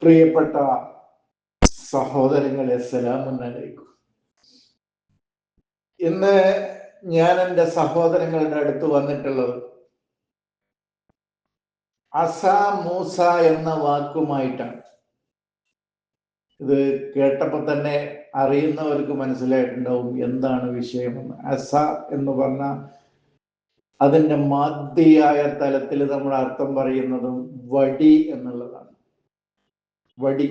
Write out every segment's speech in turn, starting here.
പ്രിയപ്പെട്ട സഹോദരങ്ങളെ, അസ്സലാമു അലൈക്കും. ഇന്ന് ഞാൻ എൻ്റെ സഹോദരങ്ങളുടെ അടുത്ത് വന്നിട്ടുള്ളത് അസ മൂസ എന്ന വാക്കുമായിട്ടാണ്. ഇത് കേട്ടപ്പോൾ തന്നെ അറിയുന്നവർക്ക് മനസ്സിലായിട്ടുണ്ടാവും എന്താണ് വിഷയമെന്ന്. അസ എന്ന് പറഞ്ഞാൽ അതിൻ്റെ മാധ്യയായ തലത്തിൽ നമ്മൾ അർത്ഥം പറയുന്നതും വടി എന്നുള്ളതാണ്. വടി,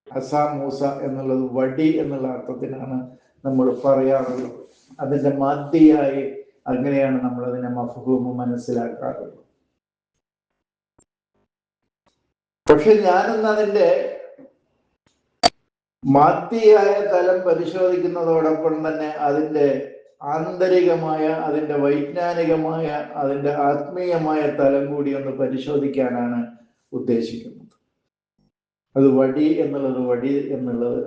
അസ മൂസ എന്നുള്ളത് വടി എന്നുള്ള അർത്ഥത്തിനാണ് നമ്മൾ പറയാറുള്ളത്. അതിൻ്റെ മാധ്യയായി അങ്ങനെയാണ് നമ്മൾ അതിനെ മഫ്ഹൂമ് മനസ്സിലാക്കാറുള്ളത്. പക്ഷെ ഞാനിന്ന് അതിൻ്റെ മാധ്യയായ തലം പരിശോധിക്കുന്നതോടൊപ്പം തന്നെ അതിൻ്റെ ആന്തരികമായ, അതിൻ്റെ വൈജ്ഞാനികമായ, അതിൻ്റെ ആത്മീയമായ തലം കൂടി ഒന്ന് പരിശോധിക്കാനാണ് ഉദ്ദേശിക്കുന്നത്. അത് വടി എന്നുള്ളത്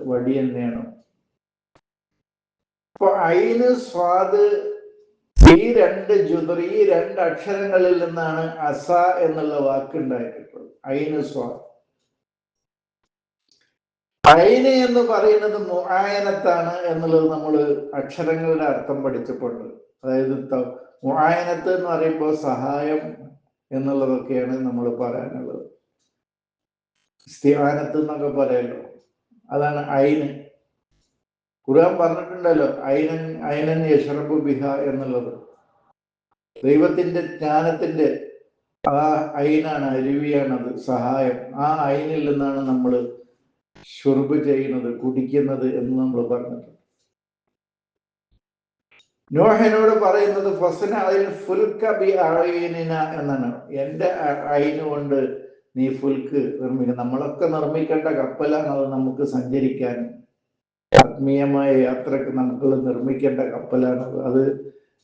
വടി തന്നെയാണ്. അപ്പൊ ഐന് സ്വാദ് ഈ രണ്ട് അക്ഷരങ്ങളിൽ നിന്നാണ് അസ എന്നുള്ള വാക്കുണ്ടായിട്ടുള്ളത്. ഐന് സ്വാദ്. ഐന് എന്ന് പറയുന്നത് മുആയനത്താണ് എന്നുള്ളത് നമ്മൾ അക്ഷരങ്ങളുടെ അർത്ഥം പഠിച്ചപ്പോണ്ട്. അതായത് മുആയനത്ത് എന്ന് പറയുമ്പോൾ സഹായം എന്നുള്ളതൊക്കെയാണ് നമ്മൾ പറയാനുള്ളത്. ഇസ്തിആനത്ത് എന്നൊക്കെ പറയല്ലോ, അതാണ് ഐന്. ഖുർആൻ പറഞ്ഞിട്ടുണ്ടല്ലോ, ഐനൻ യശ്റബു ബിഹ എന്നുള്ളത്. ദൈവത്തിന്റെ ജ്ഞാനത്തിന്റെ ആ ഐനാണ്, അരുവിയാണത്, സഹായം. ആ ഐനിൽ നിന്നാണ് നമ്മൾ ഷുർബ് ചെയ്യുന്നത്, കുടിക്കുന്നത് എന്ന് നമ്മൾ പറഞ്ഞിട്ടുണ്ട്. നോഹനോട് പറയുന്നത് ഫസ്ന അൽ ഫുൽക ബി അഅ്യുനിന എന്നാണ്. എൻ്റെ ഐന് കൊണ്ട് നീ ഫുൽക്ക് നിർമ്മിക്കുക. നമ്മളൊക്കെ നിർമ്മിക്കേണ്ട കപ്പലാണ് അത്. നമുക്ക് സഞ്ചരിക്കാൻ, ആത്മീയമായ യാത്രക്ക് നമുക്ക് നിർമ്മിക്കേണ്ട കപ്പലാണത്. അത്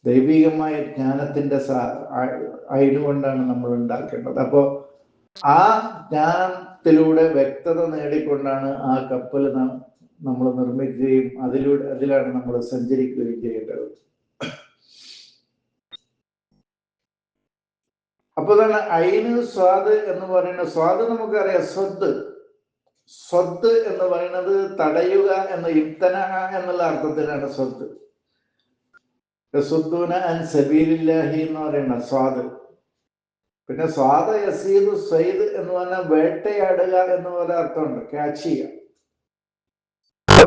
ദൈവികമായ ജ്ഞാനത്തിന്റെ ഐന് കൊണ്ടാണ് നമ്മൾ ഉണ്ടാക്കേണ്ടത്. അപ്പോൾ ആ ജ്ഞാനത്തിലൂടെ വ്യക്തത നേടിക്കൊണ്ടാണ് ആ കപ്പൽ നമ്മൾ നിർമ്മിക്കുകയും അതിലാണ് നമ്മൾ സഞ്ചരിക്കുകയും ചെയ്യേണ്ടത്. അപ്പൊ തന്നെ ഐന് സ്വാദ് എന്ന് പറയുന്നത്, സ്വാദ് നമുക്കറിയാം, സ്വദ് എന്ന് പറയുന്നത് തടയുക എന്ന, ഇബ്തന എന്നുള്ള അർത്ഥത്തിലാണ് സ്വദ്. യസുദ്ദൂന അൻ സബീലില്ലാഹി എന്ന് പറയുന്ന സ്വാദ്. പിന്നെ സ്വാദ യസീദു സയ്യിദ് എന്ന് പറഞ്ഞാൽ വേട്ടയാടുക എന്ന് പറയുന്ന അർത്ഥമുണ്ട്, ക്യാച്ച് ചെയ്യുക.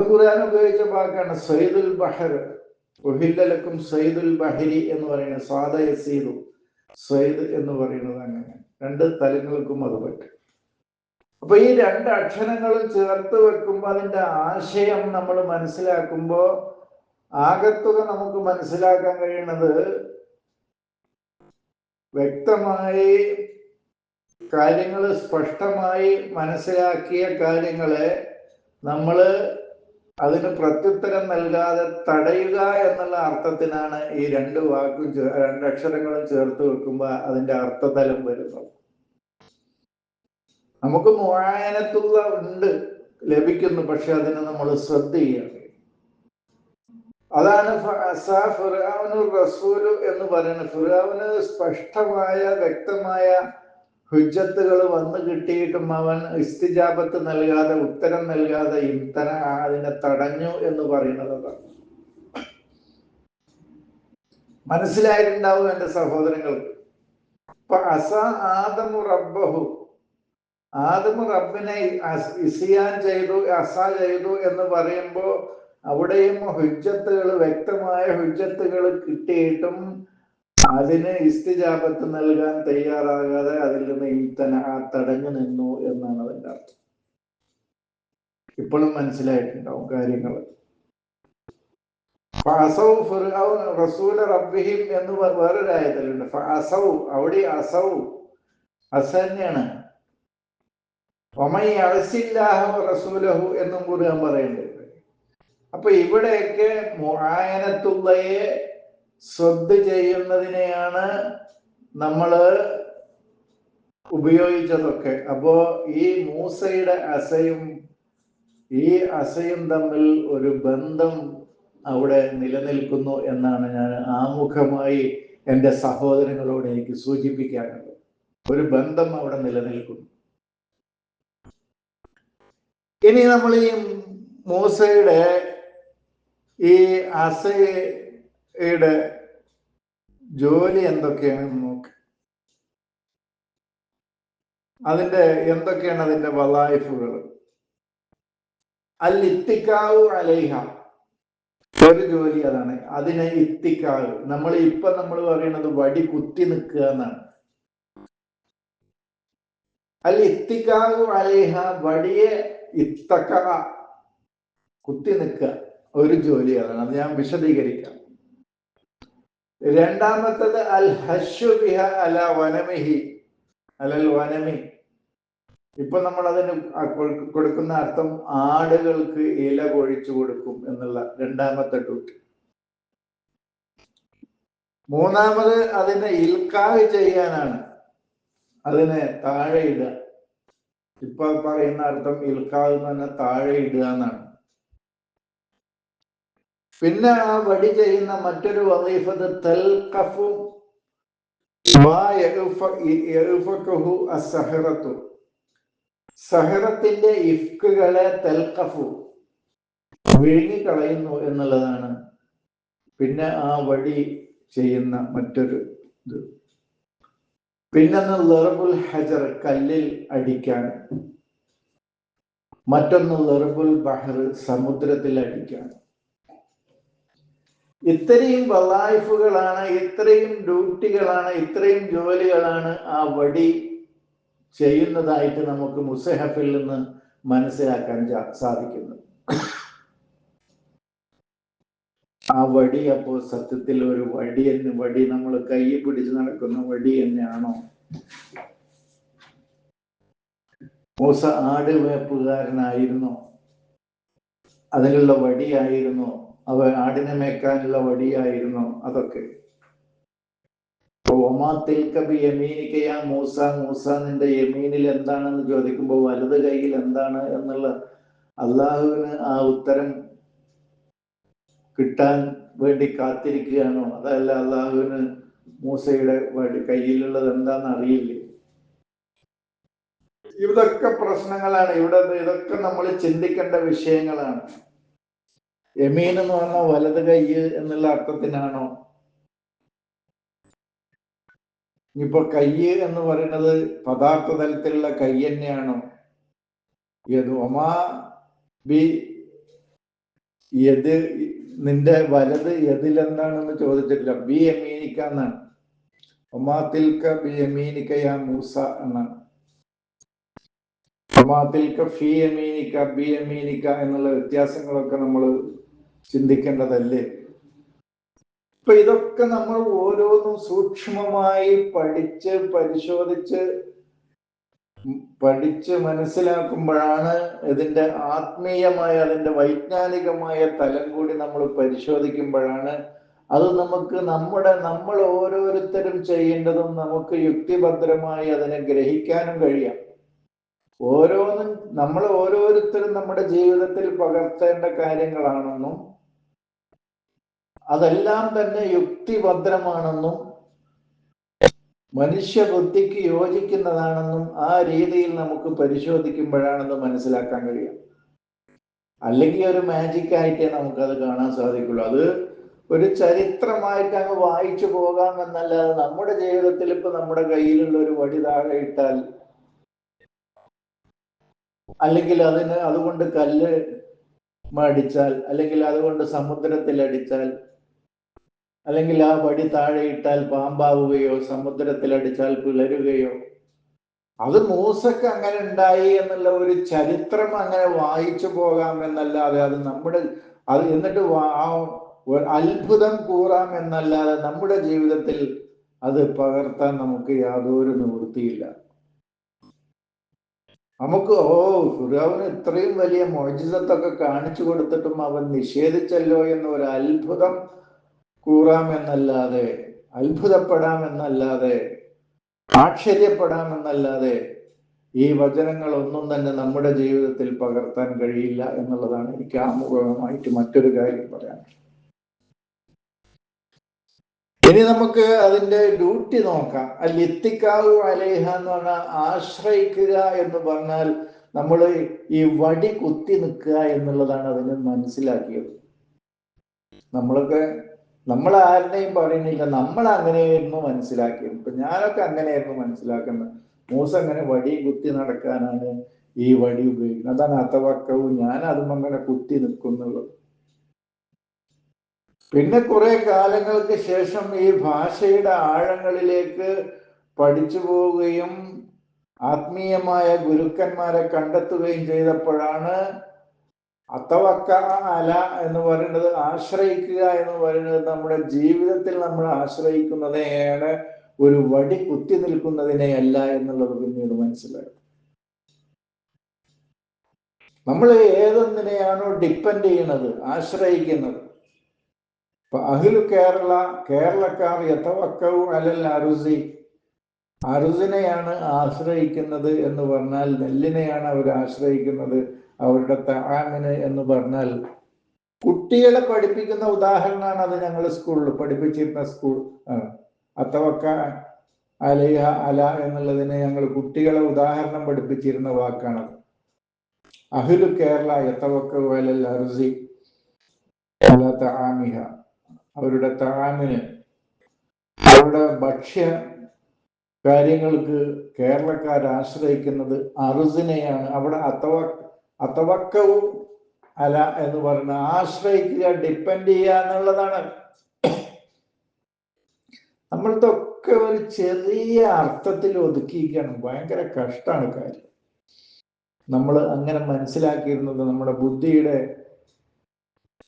ഖുർആൻ ഉപയോഗിച്ച വാക്കാണ് സയ്യിദുൽ ബഹർ. ഉഹില്ലലക്കും സയ്യിദുൽ ബഹരി എന്ന് പറയുന്നത് സ്വാദ യസീദു സയ്യിദ് എന്ന് പറയുന്നത്. അങ്ങനെ രണ്ട് തലങ്ങൾക്കും അത് പറ്റും. അപ്പൊ ഈ രണ്ട് അക്ഷരങ്ങളും ചേർത്ത് വെക്കുമ്പോൾ അതിന്റെ ആശയം നമ്മൾ മനസ്സിലാക്കുമ്പോൾ ആകത്തുക നമുക്ക് മനസ്സിലാക്കാൻ കഴിയുന്നത്, വ്യക്തമായി കാര്യങ്ങൾ സ്പഷ്ടമായി മനസ്സിലാക്കിയ കാര്യങ്ങളെ നമ്മൾ അതിന് പ്രത്യുത്തരം നൽകാതെ തടയുക എന്നുള്ള അർത്ഥത്തിനാണ് ഈ രണ്ടക്ഷരങ്ങളും ചേർത്ത് വെക്കുമ്പോൾ അതിന്റെ അർത്ഥതലം വരുന്നത്. നമുക്ക് മുആയനത്തുള്ള ഉണ്ട്, ലഭിക്കുന്നു, പക്ഷെ അതിന് നമ്മൾ ശ്രദ്ധ ചെയ്യണം. അതാണ് റസൂല് എന്ന് പറയുന്നത്. ഫിർഔന് സ്പഷ്ടമായ വ്യക്തമായ ഹുജ്ജത്തുകൾ വന്നു കിട്ടിയിട്ടും അവൻ ഇസ്തിജാബത്ത് നൽകാതെ, ഉത്തരം നൽകാതെ അതിനെ തടഞ്ഞു എന്ന് പറയുന്നത്. മനസ്സിലായിട്ടുണ്ടാവും എൻ്റെ സഹോദരങ്ങൾക്ക്. അപ്പൊ ആദമു റബ്ബഹു, ആദമു റബ്ബിനെ ഇസ്യാൻ ചെയ്തു, ചെയ്തു എന്ന് പറയുമ്പോൾ അവിടെയും ഹുജ്ജത്തുകൾ, വ്യക്തമായ ഹുജ്ജത്തുകൾ കിട്ടിയിട്ടും അതിന് ഇസ്തിജാബത്ത് നൽകാൻ തയ്യാറാകാതെ അതിൽ നിന്ന് തടഞ്ഞു നിന്നു എന്നാണ് അതിൻ്റെ അർത്ഥം. ഇപ്പോഴും മനസ്സിലായിട്ടുണ്ടാവും കാര്യങ്ങൾ. റസൂല റബ്ബിഹിം എന്ന് വേറൊരായത്തിലുണ്ട്. അവിടെ അസ തന്നെയാണ്. റസൂലഹു എന്നും ഖുർആൻ പറയുന്നുണ്ട്. അപ്പൊ ഇവിടെയൊക്കെ മുആയനത്തുള്ളയെ ശ്രദ്ധ ചെയ്യുന്നതിനെയാണ് നമ്മൾ ഉപയോഗിച്ചതൊക്കെ. അപ്പോ ഈ മൂസയുടെ ഈ അസയും തമ്മിൽ ഒരു ബന്ധം അവിടെ നിലനിൽക്കുന്നു എന്നാണ് ഞാൻ ആമുഖമായി എൻ്റെ സഹോദരങ്ങളോട് എനിക്ക് സൂചിപ്പിക്കാനുള്ളത്. ഒരു ബന്ധം അവിടെ നിലനിൽക്കുന്നു. ഇനി നമ്മൾ ഈ മൂസയുടെ ഈ അസയുടെ ജോലി എന്തൊക്കെയാണെന്ന് നോക്ക്. അതിന്റെ എന്തൊക്കെയാണ് അതിന്റെ വലായിഫുകൾ? അൽ ഇത്തിക്കാവു അലൈഹ, ഒരു ജോലി അതാണ്. അതിനെ ഇത്തിക്കാവ്, നമ്മൾ പറയുന്നത് വടി കുത്തി നിൽക്കുക എന്നാണ്. അൽ ഇത്തിക്കാവു അലൈഹ, വടിയെ ഇത്തക്ക, കുത്തി നിൽക്കുക, ഒരു ജോലി അതാണ്. അത് ഞാൻ വിശദീകരിക്കാം. രണ്ടാമത്തത് അൽ ഹഷു ബിഹ അല വനമിഹി അലൽ വനമി. ഇപ്പൊ നമ്മൾ അതിന് കൊടുക്കുന്ന അർത്ഥം ആടുകൾക്ക് ഇല കൊഴിച്ചു കൊടുക്കും എന്നുള്ള രണ്ടാമത്തെ ഡ്യൂട്ടി. മൂന്നാമത് അതിനെ ഇൽക്കാഹ് ചെയ്യാനാണ്, അതിനെ താഴെ ഇടുക. ഇപ്പൊ പറയുന്ന അർത്ഥം ഇൽക്കാഹ് എന്ന് പറഞ്ഞാൽ താഴെ ഇടുക എന്നാണ്. പിന്നെ ആ വടി ചെയ്യുന്ന മറ്റൊരു വദീഫത്ത് തൽഖഫു സഹറത്തിന്റെ ഇഫ്കുകളെ തൽഖഫു, വിഴുങ്ങിക്കളയുന്നു എന്നുള്ളതാണ് പിന്നെ ആ വടി ചെയ്യുന്ന മറ്റൊരു ഇത്. പിന്നൊന്ന് ലർബുൽ ഹജർ, കല്ലിൽ അടിക്കാൻ. മറ്റൊന്ന് ലർബുൽ ബഹർ, സമുദ്രത്തിൽ അടിക്കാൻ. ഇത്രയും വലായിഫുകളാണ്, ഇത്രയും ഡ്യൂട്ടികളാണ്, ഇത്രയും ജോലികളാണ് ആ വടി ചെയ്യുന്നതായിട്ട് നമുക്ക് മുസഹഫിൽ നിന്ന് മനസ്സിലാക്കാൻ സാധിക്കുന്നത്. ആ വടി അപ്പോൾ സത്യത്തിൽ ഒരു വടി നമ്മൾ കൈ പിടിച്ച് നടക്കുന്ന വടി തന്നെയാണോ? മൂസ ആട് വേപ്പുകാരനായിരുന്നോ? അതിലുള്ള വടിയായിരുന്നോ? ആടിനെ മേക്കാനുള്ള വടിയായിരുന്നോ? അതൊക്കെ മൂസ, മൂസ നിന്റെ യമീനിൽ എന്താണെന്ന് ചോദിക്കുമ്പോൾ വലത് കൈയിൽ എന്താണ് എന്നുള്ള അള്ളാഹുവിന് ആ ഉത്തരം കിട്ടാൻ വേണ്ടി കാത്തിരിക്കുകയാണോ? അതല്ല അള്ളാഹുവിന് മൂസയുടെ കയ്യിലുള്ളത് എന്താണെന്ന് അറിയില്ലേ? ഇതൊക്കെ പ്രശ്നങ്ങളാണ്. ഇതൊക്കെ നമ്മൾ ചിന്തിക്കേണ്ട വിഷയങ്ങളാണ്. യമീൻ എന്ന് പറഞ്ഞാൽ വലത് കൈ എന്നുള്ള അർത്ഥത്തിനാണോ? ഇപ്പൊ കൈ എന്ന് പറയുന്നത് പദാർത്ഥ തലത്തിലുള്ള കൈ തന്നെയാണോ? നിന്റെ വലത് എതിലെന്താണെന്ന് ചോദിച്ചിട്ടില്ല. ബി യമീനിക്ക എന്നാണ്. ഒമാതിൽക്ക ബി യമീനിക്ക യാ മൂസ എന്നാണ്. ഒമാതിൽക്ക ഫി യമീനിക്ക ബി യമീനിക്ക എന്നുള്ള വ്യത്യാസങ്ങളൊക്കെ നമ്മൾ ചിന്തിക്കേണ്ടതല്ലേ? ഇപ്പൊ ഇതൊക്കെ നമ്മൾ ഓരോന്നും സൂക്ഷ്മമായി പഠിച്ച് മനസ്സിലാക്കുമ്പോഴാണ് ഇതിന്റെ ആത്മീയമായ, അതിന്റെ വൈജ്ഞാനികമായ തലം കൂടി നമ്മൾ പരിശോധിക്കുമ്പോഴാണ് അത് നമ്മൾ ഓരോരുത്തരും ചെയ്യേണ്ടതും നമുക്ക് യുക്തിഭദ്രമായി അതിനെ ഗ്രഹിക്കാനും കഴിയാം. നമ്മൾ ഓരോരുത്തരും നമ്മുടെ ജീവിതത്തിൽ പകർത്തേണ്ട കാര്യങ്ങളാണെന്നും അതെല്ലാം തന്നെ യുക്തിഭദ്രമാണെന്നും മനുഷ്യബുദ്ധിക്ക് യോജിക്കുന്നതാണെന്നും ആ രീതിയിൽ നമുക്ക് പരിശോധിക്കുമ്പോഴാണെന്ന് മനസ്സിലാക്കാൻ കഴിയും. അല്ലെങ്കിൽ ഒരു മാജിക് ആയിട്ടേ നമുക്കത് കാണാൻ സാധിക്കുള്ളൂ. അത് ഒരു ചരിത്രമായിട്ട് അങ്ങ് വായിച്ചു പോകാമെന്നല്ലാതെ നമ്മുടെ ജീവിതത്തിൽ ഇപ്പൊ നമ്മുടെ കയ്യിലുള്ള ഒരു വടി താഴെ ഇട്ടാൽ, അല്ലെങ്കിൽ അതുകൊണ്ട് കല്ല് അടിച്ചാൽ, അല്ലെങ്കിൽ അതുകൊണ്ട് സമുദ്രത്തിൽ അടിച്ചാൽ, അല്ലെങ്കിൽ ആ വടി താഴെ ഇട്ടാൽ പാമ്പാവുകയോ സമുദ്രത്തിൽ അടിച്ചാൽ പിളരുകയോ, അത് മൂസക്ക് അങ്ങനെ ഉണ്ടായി എന്നുള്ള ഒരു ചരിത്രം അങ്ങനെ വായിച്ചു പോകാം എന്നല്ലാതെ എന്നിട്ട് അത്ഭുതം കൂറാം എന്നല്ലാതെ നമ്മുടെ ജീവിതത്തിൽ അത് പകർത്താൻ നമുക്ക് യാതൊരു നിവൃത്തിയില്ല. നമുക്ക് ഫിർഔന് ഇത്രയും വലിയ മുഅ്ജിസത്തൊക്കെ കാണിച്ചു കൊടുത്തിട്ടും അവൻ നിഷേധിച്ചല്ലോ എന്നൊരു അത്ഭുതം കൂറാമെന്നല്ലാതെ, അത്ഭുതപ്പെടാമെന്നല്ലാതെ, ആശ്ചര്യപ്പെടാമെന്നല്ലാതെ ഈ വചനങ്ങളൊന്നും തന്നെ നമ്മുടെ ജീവിതത്തിൽ പകർത്താൻ കഴിയില്ല എന്നുള്ളതാണ് എനിക്ക് ആമുഖമായിട്ട് മറ്റൊരു കാര്യം പറയാൻ. ഇനി നമുക്ക് അതിന്റെ ഡ്യൂട്ടി നോക്കാം. അൽ ഇത്തിക്കാവു അലൈഹ എന്ന് പറഞ്ഞാൽ ആശ്രയിക്കുക എന്ന് പറഞ്ഞാൽ നമ്മൾ ഈ വടി കുത്തി നിൽക്കുക എന്നുള്ളതാണ് അതിന് മനസ്സിലാക്കിയത്. നമ്മൾ ആരുടെയും പറയുന്നില്ല, നമ്മൾ അങ്ങനെയായിരുന്നു മനസ്സിലാക്കിയത്. ഇപ്പൊ ഞാനൊക്കെ അങ്ങനെയായിരുന്നു മനസ്സിലാക്കുന്നത്. മൂസ അങ്ങനെ വടി കുത്തി നടക്കാനാണ് ഈ വടി ഉപയോഗിക്കുന്നത്. അതാണ് അതവക്കവും, ഞാൻ അതും അങ്ങനെ കുത്തി നിൽക്കുന്നുള്ളൂ. പിന്നെ കുറെ കാലങ്ങൾക്ക് ശേഷം ഈ ഭാഷയുടെ ആഴങ്ങളിലേക്ക് പഠിച്ചു പോവുകയും ആത്മീയമായ ഗുരുക്കന്മാരെ കണ്ടെത്തുകയും ചെയ്തപ്പോഴാണ് അതവക്ക അല എന്ന് പറയുന്നത്, ആശ്രയിക്കുക എന്ന് പറയുന്നത് നമ്മുടെ ജീവിതത്തിൽ നമ്മൾ ആശ്രയിക്കുന്നതിനെയാണ്, ഒരു വടി കുത്തി നിൽക്കുന്നതിനെ അല്ല എന്നുള്ളത് പിന്നീട് മനസ്സിലായി. നമ്മൾ ഏതൊന്നിനെയാണോ ഡിപ്പെൻഡ് ചെയ്യുന്നത്, ആശ്രയിക്കുന്നത്. ഇപ്പൊ അഹിലു കേരളക്കാർ യതവക്കഉ അലൽ അറുസി, അറുസിനെയാണ് ആശ്രയിക്കുന്നത് എന്ന് പറഞ്ഞാൽ, നെല്ലിനെയാണ് അവർ ആശ്രയിക്കുന്നത്. അവരുടെ തആമിന് എന്ന് പറഞ്ഞാൽ കുട്ടികളെ പഠിപ്പിക്കുന്ന ഉദാഹരണമാണ് അത്. ഞങ്ങൾ സ്കൂളിൽ പഠിപ്പിച്ചിരുന്ന സ്കൂൾ അതവക്ക അലൈഹ അല എന്നുള്ളതിനെ ഞങ്ങൾ കുട്ടികളെ ഉദാഹരണം പഠിപ്പിച്ചിരുന്ന വാക്കാണത്. അഹ്ലു കേരള യതവക്കഉ അലൽ അർസി അലാ തആമിഹ, അവരുടെ തആമിന്, അവരുടെ ഭക്ഷ്യ കാര്യങ്ങൾക്ക് കേരളക്കാർ ആശ്രയിക്കുന്നത് അറുസിനെയാണ്. അവിടെ അതവക്കഉ അല എന്ന് പറയുന്ന ആശ്രയിക്കുക, ഡിപ്പെൻഡ് ചെയ്യുക എന്നുള്ളതാണ്. നമ്മൾക്കൊക്കെ ഒരു ചെറിയ അർത്ഥത്തിൽ ഒതുക്കിയിരിക്കണം. ഭയങ്കര കഷ്ടമാണ് കാര്യം. നമ്മൾ അങ്ങനെ മനസ്സിലാക്കിയിരുന്നത് നമ്മുടെ ബുദ്ധിയുടെ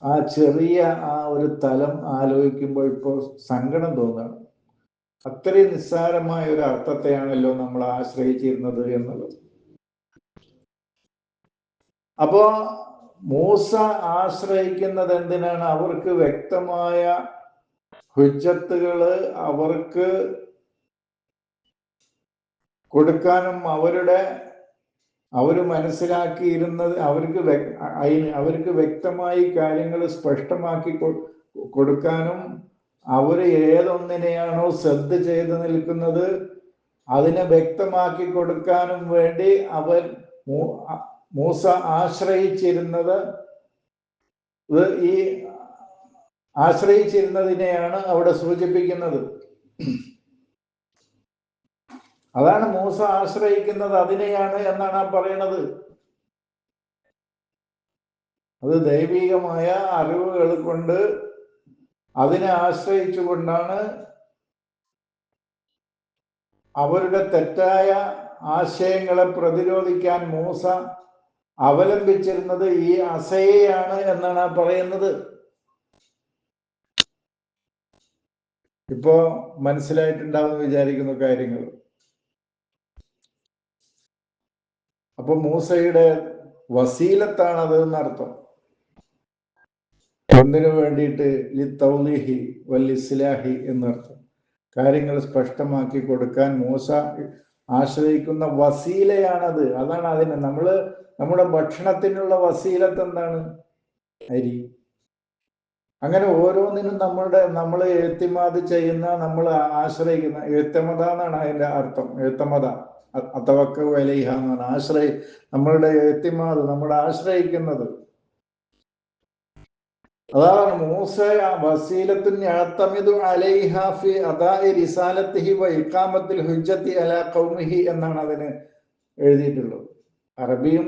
ആ ചെറിയ ആ ഒരു തലം ആലോചിക്കുമ്പോൾ ഇപ്പോൾ സങ്കടം തോന്നുകയാണ്. അത്രയും നിസ്സാരമായ ഒരു അർത്ഥത്തെയാണല്ലോ നമ്മൾ ആശ്രയിച്ചിരുന്നത് എന്നുള്ളത്. അപ്പോ മൂസ ആശ്രയിക്കുന്നത് എന്തിനാണ്? അവർക്ക് വ്യക്തമായ ഹുജ്ജത്തുകള് അവർക്ക് കൊടുക്കാനും, അവര് മനസ്സിലാക്കിയിരുന്നത് അവർക്ക് വ്യക്തമായി കാര്യങ്ങൾ സ്പഷ്ടമാക്കി കൊടുക്കാനും, അവര് ഏതൊന്നിനെയാണോ ശ്രദ്ധ ചെയ്ത് നിൽക്കുന്നത് അതിനെ വ്യക്തമാക്കി കൊടുക്കാനും വേണ്ടി മൂസ ആശ്രയിച്ചിരുന്നത്, ഈ ആശ്രയിച്ചിരുന്നതിനെയാണ് അവിടെ സൂചിപ്പിക്കുന്നത്. അതാണ് മൂസ ആശ്രയിക്കുന്നത്, അതിനെയാണ് എന്നാണ് ആ പറയുന്നത്. അത് ദൈവികമായ അറിവുകൾ കൊണ്ട് അതിനെ ആശ്രയിച്ചുകൊണ്ടാണ് അവരുടെ തെറ്റായ ആശയങ്ങളെ പ്രതിരോധിക്കാൻ മൂസ അവലംബിച്ചിരുന്നത് ഈ അസയെയാണ് എന്നാണ് പറയുന്നത്. ഇപ്പോ മനസ്സിലായിട്ടുണ്ടാവുമെന്ന് വിചാരിക്കുന്ന കാര്യങ്ങൾ. അപ്പൊ മൂസയുടെ വസീലത്താണത് എന്നർത്ഥം. ഒന്നിനു വേണ്ടിയിട്ട് ലിത്തൗലീഹി വല്ലിസ്ലാഹി എന്നർത്ഥം. കാര്യങ്ങൾ സ്പഷ്ടമാക്കി കൊടുക്കാൻ മൂസ ആശ്രയിക്കുന്ന വസീലയാണത്. അതാണ് അതിന് നമ്മുടെ ഭക്ഷണത്തിനുള്ള വസീലത്ത് എന്താണ്? അരി. അങ്ങനെ ഓരോന്നിനും നമ്മൾ എഴുത്തിമാത് ചെയ്യുന്ന, നമ്മൾ ആശ്രയിക്കുന്ന, എഴുത്തമത എന്നാണ് അതിന്റെ അർത്ഥം. എഴുത്തമത അതവക്കഉ അലൈഹ എന്നാണ് നമ്മളുടെ എഴുത്തിമാത്, നമ്മൾ ആശ്രയിക്കുന്നത്. അതാണ് മൂസ വസീലത്തുൻ യഅ്തമിദു അലൈഹ ഫി അദാഇ റിസാലത്തിഹി വ ഇഖാമത്തിൽ ഹുജ്ജത്തി അലാ ഖൗമിഹി എന്നാണ് അതിന് എഴുതിയിട്ടുള്ളത്. അറബിയും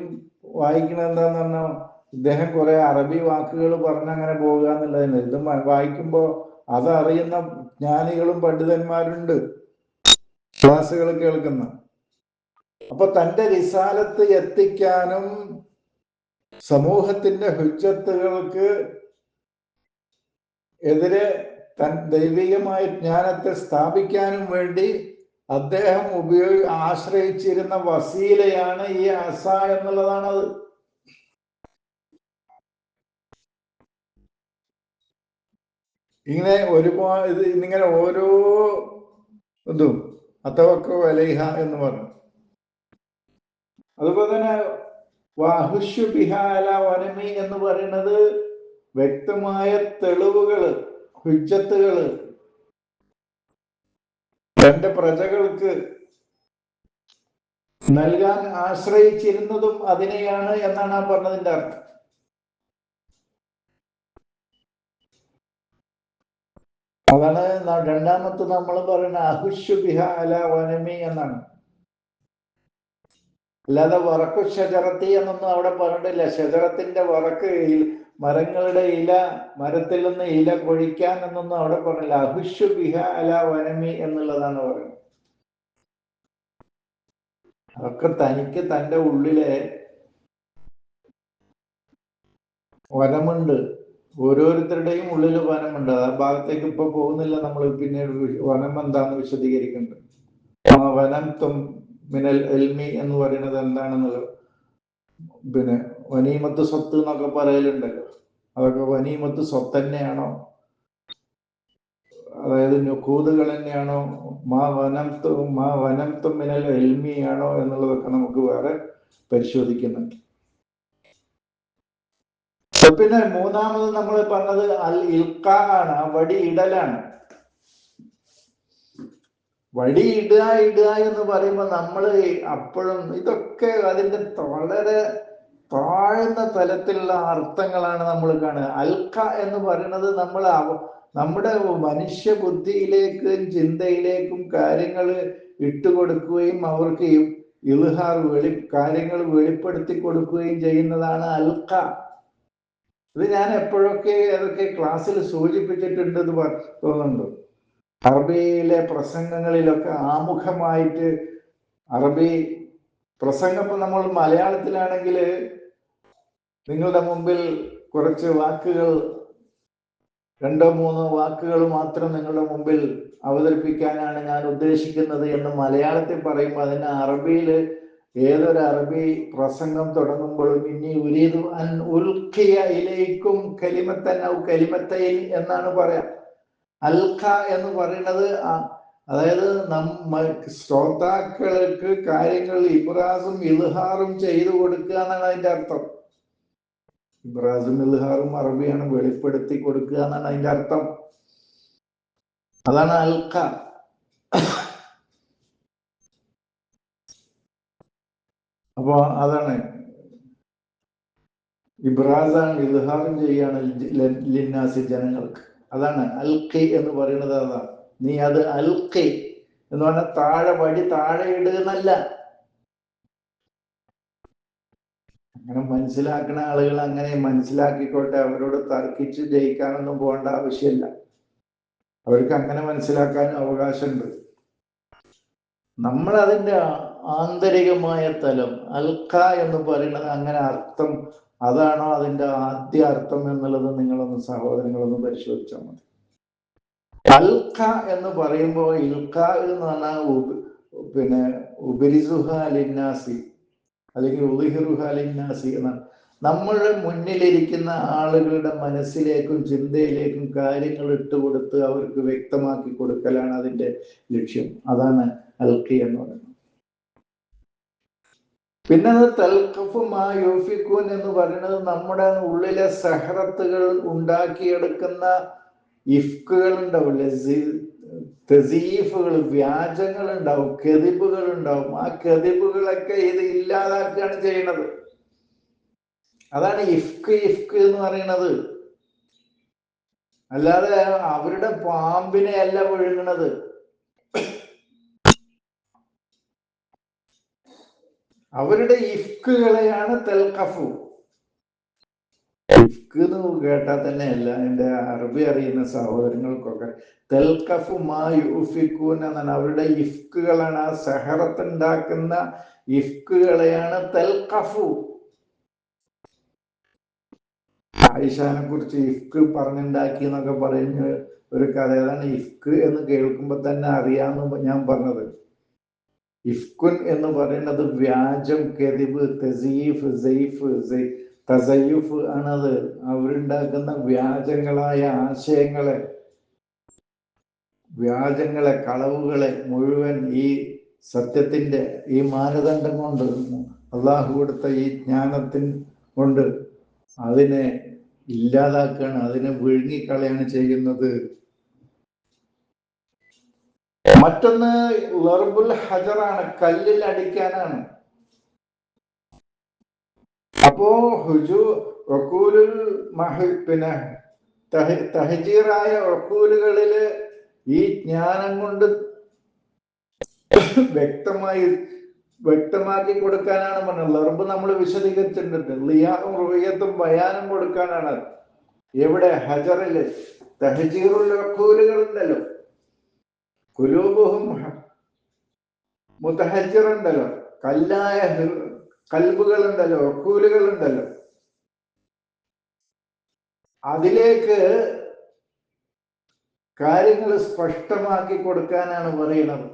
വായിക്കുന്നത് എന്താന്ന് പറഞ്ഞാൽ, ഇദ്ദേഹം കുറെ അറബി വാക്കുകൾ പറഞ്ഞങ്ങനെ പോകുക എന്നുള്ളതിന്. ഇത് വായിക്കുമ്പോൾ അതറിയുന്ന ജ്ഞാനികളും പണ്ഡിതന്മാരുണ്ട്, ക്ലാസ്സുകൾ കേൾക്കുന്ന. അപ്പൊ തന്റെ റിസാലത്ത് എത്തിക്കാനും സമൂഹത്തിന്റെ ഹുജ്ജത്തുകൾക്ക് എതിരെ ദൈവികമായ ജ്ഞാനത്തെ സ്ഥാപിക്കാനും വേണ്ടി അദ്ദേഹം ആശ്രയിച്ചിരുന്ന വസീലയാണ് ഈ അസ എന്നുള്ളതാണത്. ഇങ്ങനെ ഇങ്ങനെ ഓരോ ഇതും അതവക്കഉ അലൈഹ എന്ന് പറഞ്ഞു. അതുപോലെ തന്നെ വഹുഷു ബിഹാ അലാ വനമി എന്ന് പറയുന്നത് വ്യക്തമായ തെളിവുകള്, ഹുജ്ജത്തുകള് തന്റെ പ്രജകൾക്ക് നൽകാൻ ആശ്രയിച്ചിരുന്നതും അതിനെയാണ് എന്നാണ് ആ പറഞ്ഞതിന്റെ അർത്ഥം. അതാണ് രണ്ടാമത്തെ നമ്മൾ പറയുന്ന അഹുഷുബിഹ അല വനമി എന്നാണ്. അല്ലാതെ വറക്കു ഷജറത്തി എന്നൊന്നും അവിടെ പറഞ്ഞിട്ടില്ല. ഷജറത്തിന്റെ വറക്ക്, മരങ്ങളുടെ ഇല, മരത്തിൽ നിന്ന് ഇല കൊഴിക്കാൻ എന്നൊന്നും അവിടെ പറഞ്ഞില്ല. അഹുഷുബിഹ അല വനമി എന്നുള്ളതാണ് പറയുന്നത്. അതൊക്കെ തനിക്ക് തൻ്റെ ഉള്ളിലെ വനമുണ്ട്. ഓരോരുത്തരുടെയും ഉള്ളിൽ വനമുണ്ട്. ആ ഭാഗത്തേക്ക് ഇപ്പൊ പോകുന്നില്ല നമ്മൾ. പിന്നീട് വനം എന്താന്ന് വിശദീകരിക്കുന്നുണ്ട്. ആ വനം മിനൽ എൽമി എന്ന് പറയുന്നത് എന്താണെന്നുള്ളത്. പിന്നെ വനീമത്ത് സ്വത്ത് എന്നൊക്കെ പറയലുണ്ടല്ലോ. അതൊക്കെ വനീമത്ത് സ്വത്ത് തന്നെയാണോ, അതായത് നുക്കൂതുകൾ തന്നെയാണോ, മാ വനം മിനൽ എൽമിയാണോ എന്നുള്ളതൊക്കെ നമുക്ക് വേറെ പരിശോധിക്കുന്നുണ്ട്. പിന്നെ മൂന്നാമത് നമ്മൾ പറഞ്ഞത് അൽ ഇൽക്ക ആണ്. ആ വടി ഇടലാണ്. വടി ഇടുക എന്ന് പറയുമ്പോൾ നമ്മൾ അപ്പോഴും ഇതൊക്കെ അതിൻ്റെ വളരെ താഴ്ന്ന തലത്തിലുള്ള അർത്ഥങ്ങളാണ് നമ്മൾ കാണുക. അൽക്ക എന്ന് പറയുന്നത് നമ്മുടെ മനുഷ്യ ബുദ്ധിയിലേക്കും ചിന്തയിലേക്കും കാര്യങ്ങൾ ഇട്ടുകൊടുക്കുകയും അവർക്ക് ഇൽഹാർ കാര്യങ്ങൾ വെളിപ്പെടുത്തി കൊടുക്കുകയും ചെയ്യുന്നതാണ് അൽക്ക. ഇത് ഞാൻ എപ്പോഴൊക്കെ അതൊക്കെ ക്ലാസ്സിൽ സൂചിപ്പിച്ചിട്ടുണ്ട് എന്ന് തോന്നുന്നുണ്ട്. അറബിയിലെ പ്രസംഗങ്ങളിലൊക്കെ ആമുഖമായിട്ട് അറബി പ്രസംഗം, ഇപ്പം നമ്മൾ മലയാളത്തിലാണെങ്കിൽ നിങ്ങളുടെ മുമ്പിൽ കുറച്ച് വാക്കുകൾ, 2-3 വാക്കുകൾ മാത്രം നിങ്ങളുടെ മുമ്പിൽ അവതരിപ്പിക്കാനാണ് ഞാൻ ഉദ്ദേശിക്കുന്നത് എന്ന് മലയാളത്തിൽ പറയുമ്പോൾ അതിന് അറബിയിൽ ഏതൊരു അറബി പ്രസംഗം തുടങ്ങുമ്പോഴും ഇനി ഉരീദു അൻ ഉൽഖിയ ഇലൈക്കും കലിമത്തൻ ഔ കലിമത്തൈൻ എന്നാണ് പറയാം. അൽഖ എന്ന് പറയുന്നത് അതായത് ശ്രോതാക്കൾക്ക് കാര്യങ്ങൾ ഇബ്രാസും ഇൽഹാറും ചെയ്തു കൊടുക്കുക എന്നാണ് അതിന്റെ അർത്ഥം. ഇബ്രാസും ഇൽഹാറും അറബിയാണ്, വെളിപ്പെടുത്തി കൊടുക്കുക എന്നാണ് അതിന്റെ അർത്ഥം. അതാണ് അൽഖ. അപ്പൊ അതാണ് ഇബ്രാസാണ്, ഇൽഹാറും ചെയ്യാണ് ലിന്നാസി, ജനങ്ങൾക്ക്. അതാണ് അൽഖി എന്ന് പറയുന്നത്. അതാണ് നീ അത് അൽഖി എന്ന് പറഞ്ഞാൽ താഴെ വടി താഴെ ഇടുന്നല്ല. അങ്ങനെ മനസ്സിലാക്കുന്ന ആളുകൾ അങ്ങനെ മനസ്സിലാക്കിക്കോട്ടെ. അവരോട് തർക്കിച്ച് ജയിക്കാനൊന്നും പോകേണ്ട ആവശ്യമില്ല. അവർക്ക് അങ്ങനെ മനസ്സിലാക്കാൻ അവകാശമുണ്ട്. നമ്മൾ അതിൻ്റെ ആന്തരികമായ തലം അൽഖ എന്ന് പറയുന്നത് അങ്ങനെ അർത്ഥം അതാണോ അതിൻ്റെ ആദ്യ അർത്ഥം എന്നുള്ളത് നിങ്ങളൊന്ന് സഹോദരങ്ങളൊന്ന് പരിശോധിച്ചാൽ മതി. അൽഖ എന്ന് പറയുമ്പോൾ ഇൽഖ എന്ന് പറഞ്ഞാൽ പിന്നെ ഉബരിസുഹ ലിന്നാസി അല്ലെങ്കിൽ ഉളിഹിറുഹ ലിന്നാസി എന്നാണ്. നമ്മളുടെ മുന്നിലിരിക്കുന്ന ആളുകളുടെ മനസ്സിലേക്കും ചിന്തയിലേക്കും കാര്യങ്ങൾ ഇട്ടുകൊടുത്ത് അവർക്ക് വ്യക്തമാക്കി കൊടുക്കലാണ് അതിൻ്റെ ലക്ഷ്യം. അതാണ് അൽഖി എന്ന് പറയുന്നത്. പിന്നെ അത് തൽഖഫു മാ യൂഫിക്കൂൻ എന്ന് പറയുന്നത് നമ്മുടെ ഉള്ളിലെ സഹറത്തുകൾ ഉണ്ടാക്കിയെടുക്കുന്ന ഇഫ്കുകൾ ഉണ്ടാവില്ലേ, തെസീഫുകൾ, വ്യാജങ്ങൾ ഉണ്ടാവും, കെതിബുകൾ ഉണ്ടാവും. ആ കെതിബുകളൊക്കെ ഇത് ഇല്ലാതാക്കുകയാണ് ചെയ്യുന്നത്. അതാണ് ഇഫ്ക് എന്ന് പറയുന്നത്. അല്ലാതെ അവരുടെ പാമ്പിനെ അല്ല വിഴുങ്ങുന്നത്. അവരുടെ ഇഫ്കുകളെയാണ് തൽഖഫു. ഇഫ്ക് എന്ന് കേട്ടാൽ തന്നെ അല്ല, എൻ്റെ അറബി അറിയുന്ന സഹോദരങ്ങൾക്കൊക്കെ തൽഖഫു മാ യൂഫിക്കൂൻ എന്നാണ്. അവരുടെ ഇഫ്കുകളാണ്, ആ സഹറത്തുണ്ടാക്കുന്ന ഇഫ്കുകളെയാണ് തൽഖഫു. ആയിഷാനെ കുറിച്ച് ഇഫ്ക് പറഞ്ഞുണ്ടാക്കി എന്നൊക്കെ പറഞ്ഞ ഒരു കഥ. അതാണ് ഇഫ്ക് എന്ന് കേൾക്കുമ്പോൾ തന്നെ അറിയാമെന്ന് ഞാൻ പറഞ്ഞത്. ഇഫ്കുൻ എന്ന് പറയുന്നത് വ്യാജം, കെദിബ്, തസീഫ്, തസയ്യുഫ് ആണത്. അവരുണ്ടാക്കുന്ന വ്യാജങ്ങളായ ആശയങ്ങളെ, കളവുകളെ മുഴുവൻ ഈ സത്യത്തിന്റെ ഈ മാനദണ്ഡം കൊണ്ട്, അള്ളാഹു കൊടുത്ത ഈ ജ്ഞാനത്തിൻ കൊണ്ട് അതിനെ ഇല്ലാതാക്കുകയാണ്, അതിനെ വിഴുങ്ങിക്കളയാണ് ചെയ്യുന്നത്. മറ്റൊന്ന് ലർബുൽ ഹജറാണ്, കല്ലിൽ അടിക്കാനാണ്. അപ്പോ പിന്നെ തഹജീറായ ഒക്കൂലുകളില് ഈ ജ്ഞാനം കൊണ്ട് വ്യക്തമാക്കി കൊടുക്കാനാണ് പറഞ്ഞത്. ലർബ് നമ്മൾ വിശദീകരിച്ചിട്ടുണ്ട്. ലിയാഹും റുയത്തും ബയാനും കൊടുക്കാനാണ്. എവിടെ? ഹജറില്. തഹജീറുൽ ഒക്കൂലുകൾ ഉണ്ടല്ലോ, കുലൂബുഹും മുതഹജ്ജിറുണ്ടല്ലോ, കല്ലായ കൽബുകളുണ്ടല്ലോ, ഒക്കൂലുകളുണ്ടല്ലോ, അതിലേക്ക് കാര്യങ്ങൾ സ്പഷ്ടമാക്കി കൊടുക്കാനാണ് പറയുന്നത്.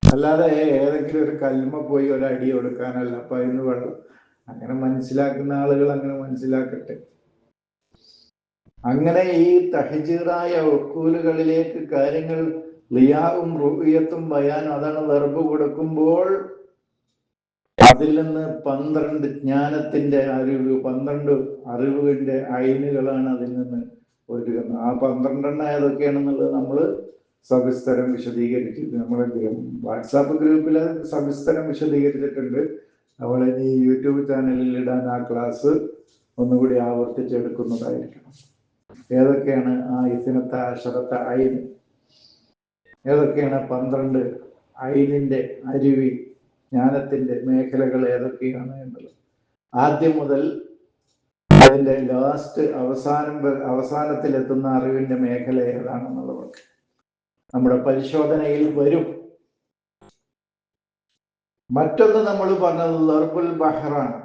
അല്ലാതെ ഏതെങ്കിലും ഒരു കൽമ പോയി ഒരടി കൊടുക്കാനല്ല. അപ്പൊ അതിന് വെള്ളം അങ്ങനെ മനസ്സിലാക്കുന്ന ആളുകൾ അങ്ങനെ മനസ്സിലാക്കട്ടെ. അങ്ങനെ ഈ തഹജീറായ ഒക്കൂലുകളിലേക്ക് കാര്യങ്ങൾ ലിയാവും റുയത്തും ബയാനും, അതാണ് വെർബ് കൊടുക്കുമ്പോൾ അതിൽ നിന്ന് 12 ജ്ഞാനത്തിന്റെ അറിവ്, 12 അറിവിന്റെ അയിനുകളാണ് അതിൽ നിന്ന് ഒരുക്കുന്നത്. ആ 12 ഏതൊക്കെയാണെന്നുള്ളത് നമ്മൾ സവിസ്തരം വിശദീകരിച്ചിട്ട് നമ്മുടെ വാട്സാപ്പ് ഗ്രൂപ്പിൽ സവിസ്തരം വിശദീകരിച്ചിട്ടുണ്ട്. അവളെ ഈ യൂട്യൂബ് ചാനലിൽ ഇടാൻ ആ ക്ലാസ് ഒന്നുകൂടി ആവർത്തിച്ചെടുക്കുന്നതായിരിക്കണം. ഏതൊക്കെയാണ് ആ ഇസ്നത്ത അശറത്ത അയിൻ, ഏതൊക്കെയാണ് 12 അയിനിന്റെ അരുവി ജ്ഞാനത്തിന്റെ മേഖലകൾ ഏതൊക്കെയാണ് എന്നുള്ളത്. ആദ്യം മുതൽ അതിന്റെ ലാസ്റ്റ് അവസാനത്തിലെത്തുന്ന അറിവിന്റെ മേഖല ഏതാണെന്നുള്ളത് നമ്മുടെ പരിശോധനയിൽ വരും. മറ്റൊന്ന് നമ്മൾ പറഞ്ഞത് ലർബുൽ ബഹറാണ്.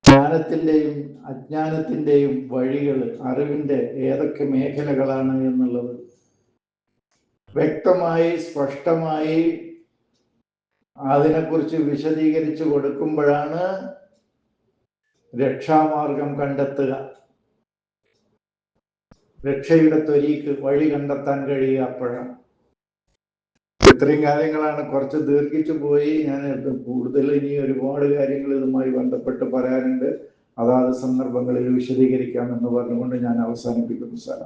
ജ്ഞാനത്തിന്റെയും അജ്ഞാനത്തിന്റെയും വഴികൾ, അറിവിന്റെ ഏതൊക്കെ മേഖലകളാണ് എന്നുള്ളത് വ്യക്തമായി സ്പഷ്ടമായി അതിനെക്കുറിച്ച് വിശദീകരിച്ചു കൊടുക്കുമ്പോഴാണ് രക്ഷാമാർഗം കണ്ടെത്തുക, രക്ഷയുടെ ത്വരീക്ക് വഴി കണ്ടെത്താൻ കഴിയുക. അപ്പോഴാണ്. ഇത്രയും കാര്യങ്ങളാണ്. കുറച്ച് ദീർഘിച്ചു പോയി. ഞാൻ കൂടുതൽ ഇനി ഒരുപാട് കാര്യങ്ങൾ ഇതുമായി ബന്ധപ്പെട്ട് പറയാനുണ്ട്. അതാത് സന്ദർഭങ്ങളിൽ വിശദീകരിക്കാമെന്ന് പറഞ്ഞുകൊണ്ട് ഞാൻ അവസാനിപ്പിക്കുന്നു. സാർ.